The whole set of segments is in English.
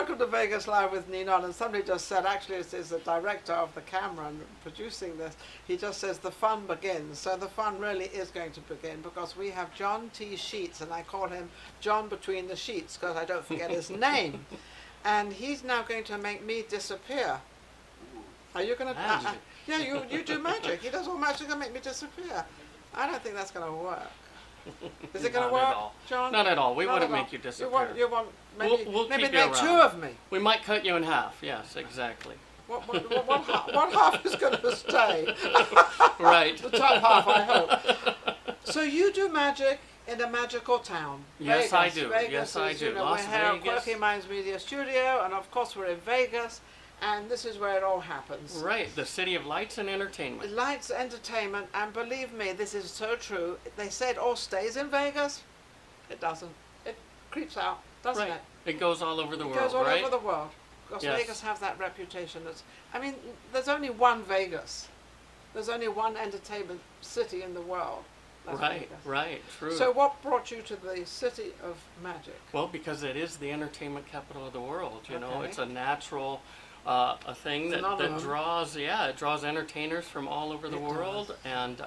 welcome to Vegas Live with Ninon. And somebody just said, actually, it's the director of the camera and producing this. He just says the fun begins. So the fun really is going to begin because we have John T. Sheets, and I call him John Between the Sheets because I don't forget his name. And he's now going to make me disappear. Are you going to? Yeah, you do magic. He does all magic and make me disappear. I don't think that's going to work. Is it going to work, at all. John? Not at all. We Not wouldn't at all. make you disappear. You want maybe, we'll maybe keep you make around. two of me. We might cut you in half. Yes, exactly. What half is going to stay? Right. The top half, I hope. So you do magic in a magical town. Yes, Vegas. I do. Vegas Yes, I is, do. You know, Las we're here at Vegas. Quirky Minds Media Studio, and of course we're in Vegas, and this is where it all happens. Right, the city of lights and entertainment. Lights, entertainment, and believe me, this is so true. They say it all stays in Vegas. It doesn't. It creeps out, doesn't Right. it? It goes all over the world, It goes all right? over the world. Because Yes. Vegas has that reputation. I mean, there's only one Vegas. There's only one entertainment city in the world. That's Right, Vegas. right, true. So what brought you to the city of magic? Well, because it is the entertainment capital of the world. You know, Okay. it's a natural a thing that Phenomenon. draws, it draws entertainers from all over the It world, does. and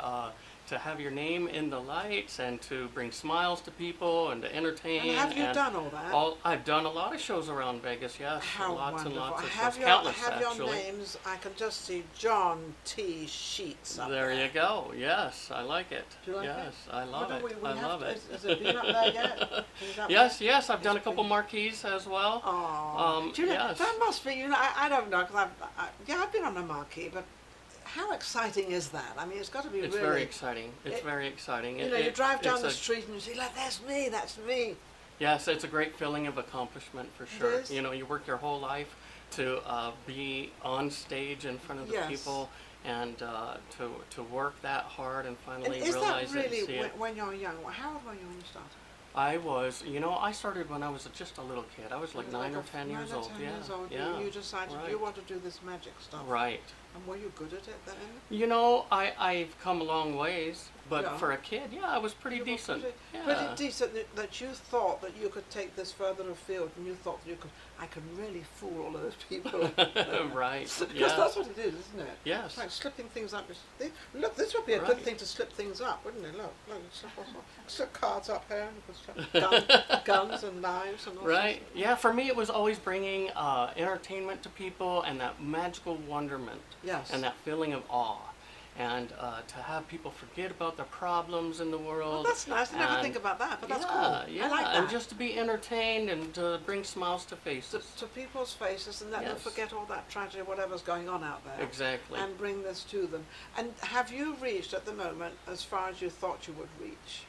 to have your name in the lights and to bring smiles to people and to entertain. And have you done all that? I've done a lot of shows around Vegas. Yes, How lots wonderful. and lots of have shows. your, Countless, have your actually. names, I can just see John T. Sheets up There you go. Yes, I like it. Do you like yes, it? I love Well, it. we I have love to- it. Is it been up there yet? Is that Yes, I've done a It's couple been- marquees as well. Oh, do you know, yes. that must be, you know, I don't know, because I've been on a marquee, but how exciting is that? I mean, it's got to be It's really... very exciting. It's very exciting. You know, you drive down it's the a- street and you see, like, that's me, that's me. Yes, it's a great feeling of accomplishment for sure. is? You know, you work your whole life to be on stage in front of the Yes. people and to work that hard and And finally is that realize it really, and see it. when you're young, how old were you when you started? I started when I was just a little kid. I was like 9 or 10 years old. 10 Yeah, years old. yeah. You decided right. you want to do this magic stuff. Right. And were you good at it then? You know, I've come a long ways, but Yeah. for a kid, I was pretty You were decent. Pretty Yeah. decent that you thought that you could take this further afield, and you thought that I could really fool all of those people. Right. Because Yeah. that's what it is, isn't it? Yes. It's like slipping things up. Look, this would be a good Right. thing to slip things up, wouldn't it? Look, slip cards up here, and you could slip guns and knives and all Right. sorts Yeah. For me, it was always bringing entertainment to people and that magical wonderment Yes. and that feeling of awe, and to have people forget about their problems in the Well, world. that's nice. I never and- think about that, but that's yeah, cool. Yeah, I like that. and just to be entertained and to bring smiles to to, faces. to people's faces and let them Yes. forget all that tragedy, whatever's going on out there. Exactly. And bring this to them. And have you reached at the moment as far as you thought you would reach?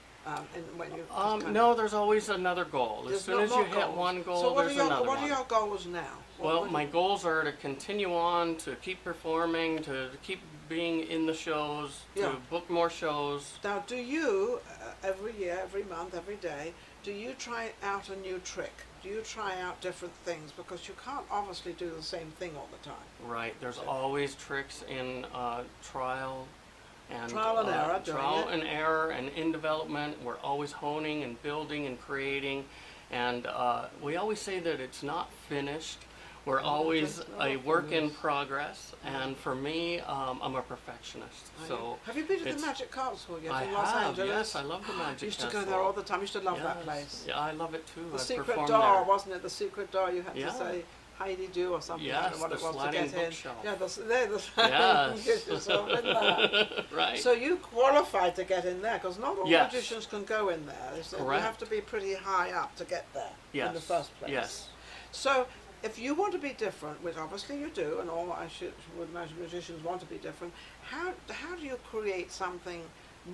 When you No, there's always another goal. As There's soon no as you more hit goals. one goal, so what there's are your, another what one. are your goals now? Well, what my goals are to continue on, to keep performing, to keep being in the shows, Yeah. to book more shows. Now, do you every year, every month, every day, do you try out a new trick? Do you try out different things? Because you can't obviously do the same thing all the time. Right. There's always tricks in trial and Trial and error, doing trial it. and error, and in development, we're always honing and building and creating, and we always say that it's not finished. We're always it's not a work in finished. progress, and for me, I'm a perfectionist. So have you been to the it's- Magic Castle yet I in Los have, Angeles? yes, I love the Magic I used to Castle. go there all the time. I used to love that Yes. place. Yeah, I love it too. The I've secret performed door, there. wasn't it? The secret door you had Yeah. to say Heidi do or something. I Yes, don't know what the it was to sliding get in. bookshelf. Yeah, the Yes. get yourself in there. Right. So you qualified to get in there because not all Yes. magicians can go in there. So you Correct. have to be pretty high up to get there in the Yes. first place. Yes. So if you want to be different, which obviously you do, and all would imagine magicians want to be different, how do you create something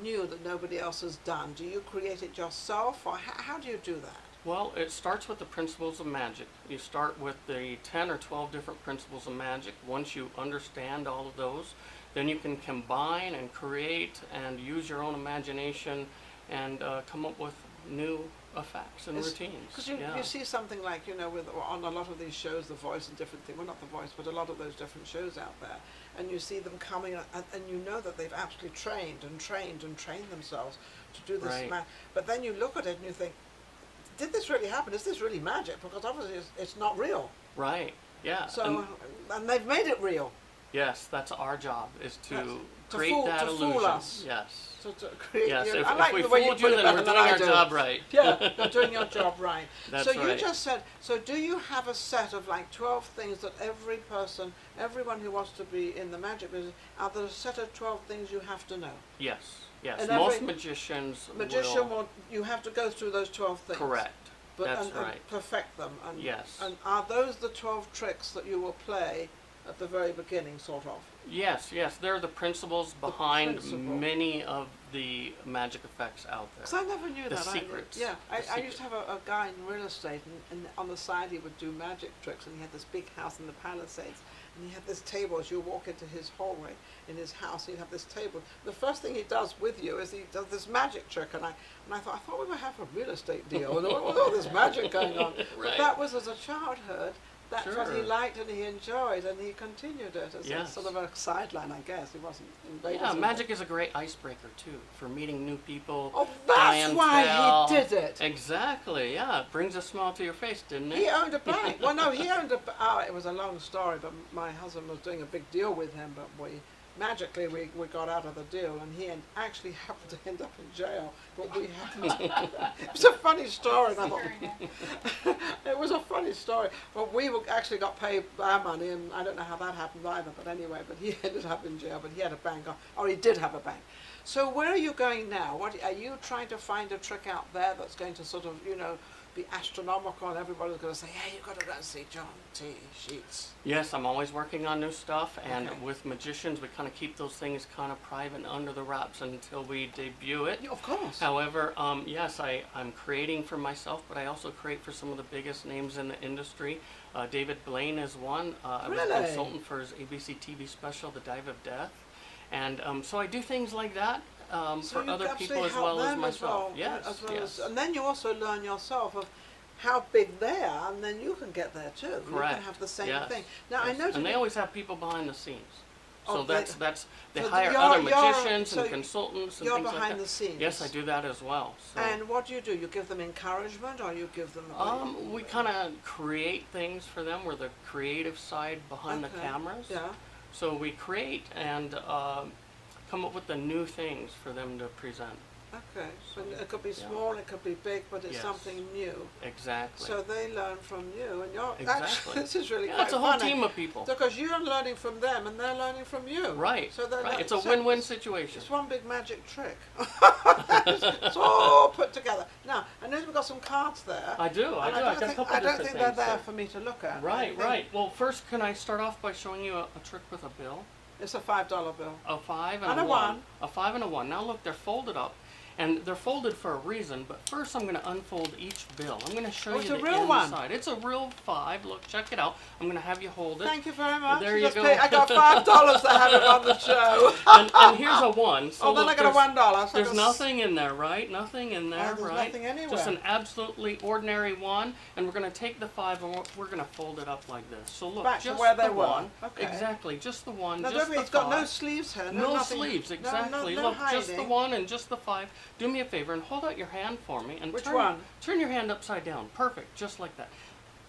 new that nobody else has done? Do you create it yourself, or how do you do that? Well, it starts with the principles of magic. You start with the 10 or 12 different principles of magic. Once you understand all of those, then you can combine and create and use your own imagination and come up with new effects and routines. Because you see something like, on a lot of these shows, The Voice and different things, well, not The Voice, but a lot of those different shows out there, and you see them coming, and you know that they've absolutely trained themselves to do this. Right. But then you look at it and you think, did this really happen? Is this really magic? Because obviously it's not real. Right. Yeah. So, and they've made it real. Yes, that's our job, is to To create fool- that to fool illusion. us. Yes. To create, Yes, you know, if, I like if we the way you fooled put you, it then we're better than doing I our do. job right. Yeah, you're doing your job right. That's so you right. just said, so do you have a set of like 12 things that every person, everyone who wants to be in the magic business, are there a set of 12 things you have to know? Yes, yes. And Most every magicians will, you have to go through those 12 things. Correct. That's and right. perfect them. And, Yes. And are those the 12 tricks that you will play at the very beginning, sort of? Yes, yes. They're the principles behind principle. many of the magic effects out there. Because I never knew The that. secrets. I used to have a guy in real estate, and on the side he would do magic tricks, and he had this big house in the Palisades, and he had this table. As you walk into his hallway in his house, he'd have this table. The first thing he does with you is he does this magic trick, and I thought we would have a real estate deal with all this magic going on. Right. But that was as a childhood. That's what he Sure. liked and he enjoyed, and he continued it as a Yes. sort of a sideline, I guess. He wasn't invading. Yeah, magic is a great icebreaker too for meeting new people. Oh, that's why clientele. he did it. Exactly. Yeah, it brings a smile to your face, didn't it? He owned a bank. Well, no, he owned a. It was a long story, but my husband was doing a big deal with him, but magically we got out of the deal, and he actually happened to end up in jail. But we happened. It was a funny story. And I thought, it was a funny story, but we actually got paid our money, and I don't know how that happened either. But anyway, but he ended up in jail. But he had a bank, or he did have a bank. So where are you going now? What are you trying to find a trick out there that's going to sort of, be astronomical, and everybody's going to say, "Hey, you've got to go and see John T. Sheets." Yes, I'm always working on new stuff, and Okay. with magicians, we kind of keep those things kind of private and under the wraps until we debut it. Yeah, of course. However, yes, I'm creating for myself, but I also create for some of the biggest names in the industry. David Blaine is one. I was a Really? consultant for his ABC TV special, The Dive of Death. And so I do things like that So for you other absolutely people as help well as them myself. Yes, as well yes. and then you also learn yourself of how big they are, and then you can get there too. You Correct. can have the same Yes. thing. Now Yes. I noticed. And they always have people behind the scenes. So Oh, that's they so hire you're- other you're- magicians so and consultants and you're things like behind that. the scenes. Yes, I do that as well. So. And what do? You give them encouragement, or you give them? We kind of create things for them. We're the creative side behind the Okay. cameras. Yeah. So we create and come up with the new things for them to present. Okay. So it could be Yeah. small, it could be big, but it's Yes. something new. Exactly. So they learn from you, and you're Exactly. actually, this is really Yeah, quite it's a whole funny. team of people. Because you're learning from them, and they're learning from you. Right. So they're right. like- It's a so win-win situation. It's one big magic trick. It's all put together. Now, I know we've got some cards there. I do. I and do. I got a think, couple I don't different think they're things there there. for me to look at. I Right, think right. Well, first, can I start off by showing you a trick with a bill? It's a $5 bill. A 5 And and a a 1. one. A 5 and a 1. Now look, they're folded up. And they're folded for a reason, but first I'm going to unfold each bill. I'm going to show Oh, you it's the a real one. inside. It's a real 5. Look, check it out. I'm going to have you hold it. Thank you very much. There you just go. I got $5 to have it on the show. and here's a 1. So Oh, then look, I got a $1. So there's that's- nothing in there, right? Nothing in there, there's right? nothing anywhere. Just an absolutely ordinary 1, and we're going to take the 5 and we're going to fold it up like this. So look, Back to just where they the were. 1. Okay. Exactly, just the 1, Now, just don't the it's got no 5. sleeves here. No nothing, sleeves, no- exactly. No, Look, just the hiding. 1 and just the 5. Do me a favor and hold out your hand for me. And Which turn, one? Turn your hand upside down. Perfect, just like that.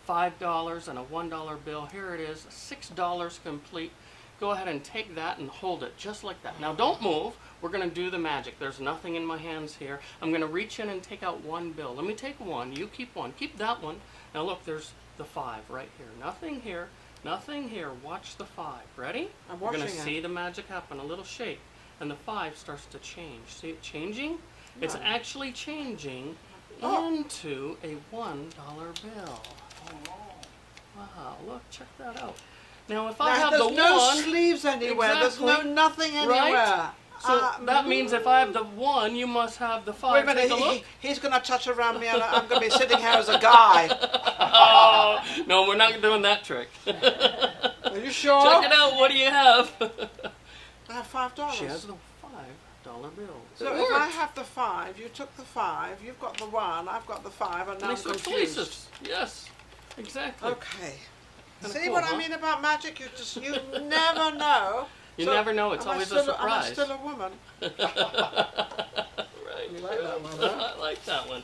$5 and a $1 bill. Here it is, $6 complete. Go ahead and take that and hold it just like that. Now don't move. We're going to do the magic. There's nothing in my hands here. I'm going to reach in and take out 1 bill. Let me take 1. You keep 1. Keep that 1. Now look, there's the 5 right here. Nothing here. Nothing here. Watch the 5. Ready? I'm You're going watching to it. see the magic happen. A little shake. And the 5 starts to change. See it changing? It's No. actually changing Oh. into a $1 bill. Wow, look, check that out. Now if I Now, have there's the no 1, sleeves anywhere. There's Exactly. no nothing Right? anywhere. so that means if I have the 1, you must have the 5. Wait a minute, Take a look. he's going to touch around me, and I'm going to be sitting here as a guy. Oh, no, we're not doing that trick. Are you sure? Check it out. What do you have? I have $5. She has the $5 bill. So It if I works. have the 5, you took the 5, you've got the 1, I've got the 5, and now And I'm they switch confused. places. Yes, exactly. Okay. Kinda See cool, what huh? I mean about magic? You never know. You So, never know. It's am I always still a surprise. Am I still a woman? Right. You like that one, huh? I like that one.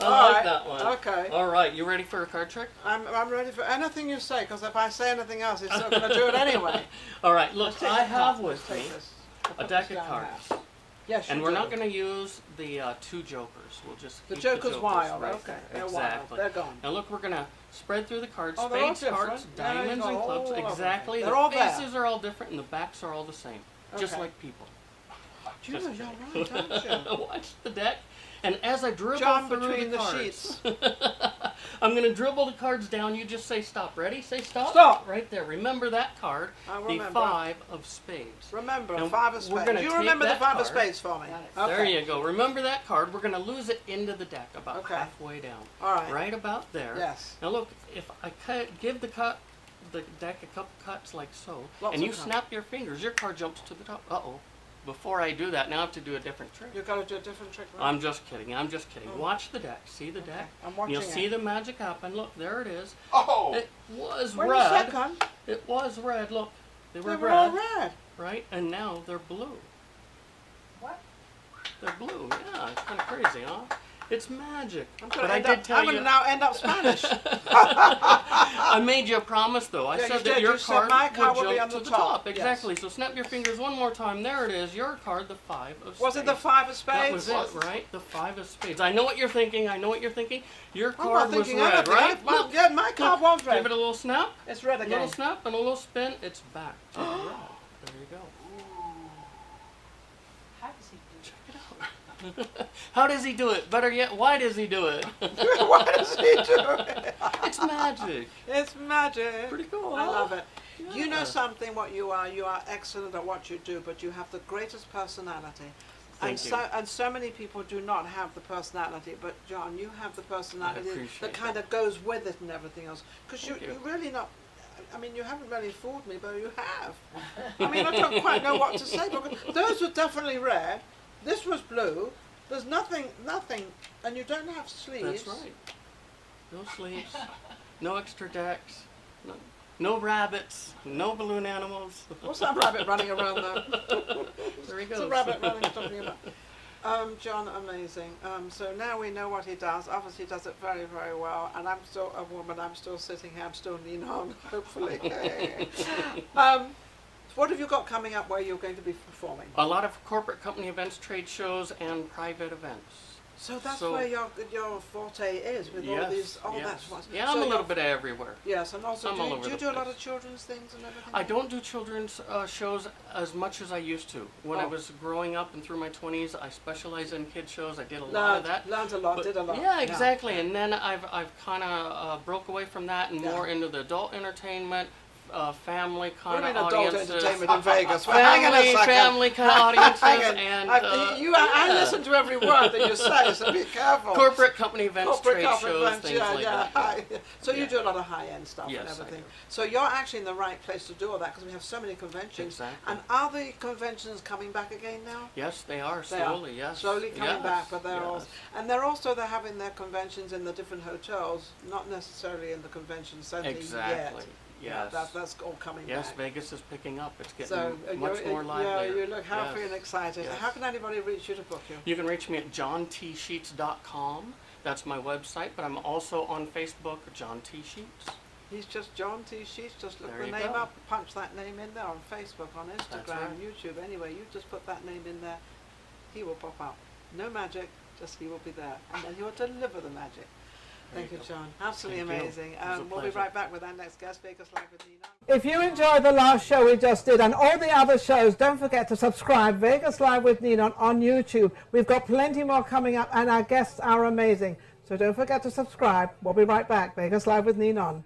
I like that one. Okay. All right, you ready for a card trick? I'm ready for anything you say, because if I say anything else, it's still going to do it anyway. All right, look, Let's take I the have cup. with Let's me take this. a Put deck this of down cards. there. Yes, And you we're do. not going to use the two jokers. We'll just The keep Joker's the jokers wild. right Okay, there. they're Exactly. wild. They're gone. Now look, we're going to spread through the cards. Oh, they're all Spades, hearts, different. Yeah, diamonds, you and go clubs. all over. Exactly. They're The all there. faces are all different, and the backs are all the same. Just Okay. like people. You're Just right, aren't you? Watch the deck. And as I dribble John through between the the cards, sheets. I'm going to dribble the cards down. You just say stop. Ready? Say stop. Stop. Right there. Remember that card. I The remember. 5 5 of spades. Remember, Now, 5 of we're spades. gonna You take remember the that 5 of card. spades for me. Okay. There you go. Remember that card. We're going to lose it into the deck about Okay. halfway down. All right. Right about there. Yes. Now look, if I give the deck a couple cuts like so, Lots and of you cuts. snap your fingers, your card jumps to the top. Uh-oh. Before I do that, now I have to do a different trick. You've got to do a different trick. Right? I'm just kidding. I'm just kidding. Oh. Watch the deck. See the deck? I'm watching You'll it. see the magic happen. Look, there it is. Oh! It was Wait a red. second. It was red. Look, they were They were red, all red. right? And now they're blue. What? They're blue. Yeah, it's kind of crazy, huh? It's magic. I'm But going I to did tell you. now end up Spanish. I made you a promise, though. I Yeah, said you that did. your You said card my would card would jump be on to the the top. top. Exactly. So snap your fingers one more time. There it is. Your card, the 5 of spades. Was it the 5 of spades? That was it, right? The 5 of spades. I know what you're thinking. I know what you're thinking. Your I'm card not was thinking red, anything. right? Look, Yeah, my card was red. give it a little snap. It's red A again. little snap and a little spin. It's back to red. There you go. How does he do Check it out. How does he do it? Better yet, why does he do it? Why does he do it? It's magic. It's magic. Pretty cool, I huh? love it. You know Yeah. something, what you are excellent at what you do, but you have the greatest personality. Thank you. And so many people do not have the personality, but John, you have the personality appreciate that kind that. of goes with it and everything else. Because Thank you. you're really not, I mean, you haven't really fooled me, but you have. I mean, I don't quite know what to say, because those were definitely red. This was blue. There's nothing, and you don't have sleeves. That's right. No sleeves, no extra decks, no rabbits, no balloon animals. What's that rabbit running around there? There he It's goes. a rabbit running, talking about. John, amazing. So now we know what he does. Obviously, he does it very, very well. And I'm still a woman. I'm still sitting here. I'm still Ninon, hopefully. What have you got coming up where you're going to be performing? A lot of corporate company events, trade shows, and private events. So that's So- where your forte is with all these. Oh, yes. that's what. Yeah, so I'm a you're- little bit everywhere. Yes, and also I'm all do over you the do a lot place. of children's things and everything? I don't do children's shows as much as I used to. When I Oh. was growing up and through my 20s, I specialized in kid shows. I did a lot of that. Learned a lot, But- did a lot. Yeah, exactly. And then I've kind of broke away from that and Yeah. more into the adult entertainment, family What kind do you of mean adult audiences. entertainment in Vegas? Well, hang on a second. Family kind of audiences Hang on. and I listen to every word that you say, so be careful. corporate company events, trade shows, events, things like that. high. So you Yeah. do a lot of high-end stuff Yes, and I everything. do. So you're actually in the right place to do all that because we have so many conventions. Exactly. And are the conventions coming back again now? Yes, they are They are. slowly. Yes, Slowly coming yes, back, but they're yes. also, and they're having their conventions in the different hotels, not necessarily in the convention center Exactly. yet. Yes. That's all coming Yes, back. Vegas is picking up. It's getting So much more lively. you look healthy Yes. and excited. Yes. How can anybody reach you to book you? You can reach me at johntSheets.com. That's my website, but I'm also on Facebook, John T. Sheets. He's just John T. Sheets. Just look There the you name go. up, punch that name in there on Facebook, on Instagram, right. YouTube. Anyway, you just put that name in there. He will pop up. No magic, just he will be there. And then he will deliver the magic. There Thank you you, go. John. Absolutely Thank you. amazing. It was a We'll be pleasure. right back with our next guest, Vegas Live with Ninon. If you enjoyed the last show we just did and all the other shows, don't forget to subscribe, Vegas Live with Ninon on YouTube. We've got plenty more coming up and our guests are amazing. So don't forget to subscribe. We'll be right back, Vegas Live with Ninon.